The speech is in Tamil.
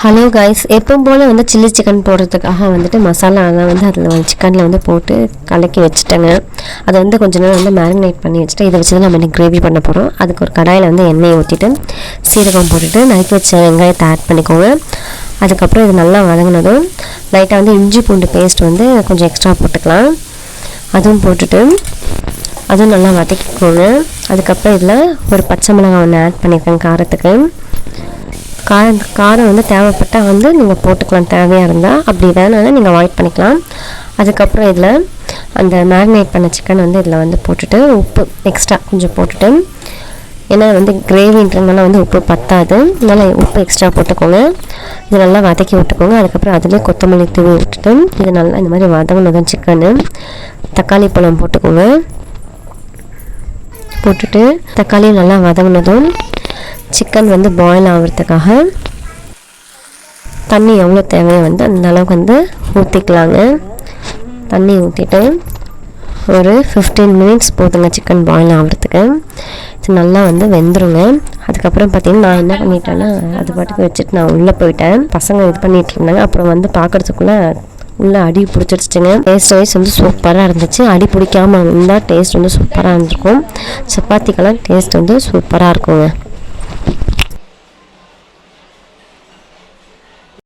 ஹலோ கைஸ், எப்பவும் போல் வந்து சில்லி சிக்கன் போடுறதுக்காக வந்துட்டு மசாலாலாம் வந்து அதில் சிக்கனில் வந்து போட்டு கலக்கி வச்சுட்டேங்க. அதை வந்து கொஞ்ச நேரம் வந்து மேரினேட் பண்ணி வச்சுட்டு இதை வச்சு தான் நம்ம இன்றைக்கி கிரேவி பண்ண போகிறோம். அதுக்கு ஒரு கடாயில் வந்து எண்ணெயை ஊற்றிட்டு சீரகம் போட்டுட்டு நறுக்கி வச்ச வெங்காயத்தை ஆட் பண்ணிக்கோங்க. அதுக்கப்புறம் இது நல்லா வதங்கினதும் லைட்டாக வந்து இஞ்சி பூண்டு பேஸ்ட் வந்து கொஞ்சம் எக்ஸ்ட்ரா போட்டுக்கலாம். அதுவும் போட்டுட்டு அதுவும் நல்லா வதக்கிக்கோங்க. அதுக்கப்புறம் இதில் ஒரு பச்சை மிளகாய் ஒன்று ஆட் பண்ணியிருக்கேன் காரத்துக்கு. காரம் வந்து தேவைப்பட்டால் வந்து நீங்கள் போட்டுக்கலாம், தேவையாக இருந்தால். அப்படி வேணாலும் நீங்கள் அவாய்ட் பண்ணிக்கலாம். அதுக்கப்புறம் இதில் அந்த மேரினேட் பண்ண சிக்கன் வந்து இதில் வந்து போட்டுட்டு உப்பு எக்ஸ்ட்ரா கொஞ்சம் போட்டுட்டு, ஏன்னா வந்து கிரேவின்றதுனால வந்து உப்பு பத்தாது, நல்லா உப்பு எக்ஸ்ட்ரா போட்டுக்கோங்க. இது நல்லா வதக்கி விட்டுக்கோங்க. அதுக்கப்புறம் அதிலே கொத்தமல்லி தூவி விட்டுட்டு இது நல்லா இந்த மாதிரி வதங்கினதும் சிக்கனு தக்காளி பழம் போட்டுக்கோங்க. போட்டுட்டு தக்காளி நல்லா வதங்கினதும் சிக்கன் வந்து பாயில் ஆகிறதுக்காக தண்ணி எவ்வளோ தேவையோ வந்து அந்த அளவுக்கு வந்து ஊற்றிக்கலாங்க. தண்ணி ஊற்றிட்டு ஒரு 15 மினிட்ஸ் போதுங்க சிக்கன் பாயில் ஆகிறதுக்கு. இது நல்லா வந்து வெந்துருங்க. அதுக்கப்புறம் பார்த்தீங்கன்னா நான் என்ன பண்ணிட்டேன்னா அது பாட்டுக்கு வச்சுட்டு நான் உள்ளே போயிட்டேன். பசங்க இது பண்ணிகிட்டு இருந்தாங்க. அப்புறம் வந்து பார்க்குறதுக்குள்ளே உள்ளே அடி பிடிச்சிருச்சுங்க. டேஸ்ட் வைஸ் வந்து சூப்பராக இருந்துச்சு. அடி பிடிக்காமல் இருந்தால் டேஸ்ட் வந்து சூப்பராக இருந்திருக்கும். சப்பாத்திக்கெல்லாம் டேஸ்ட் வந்து சூப்பராக இருக்குங்க.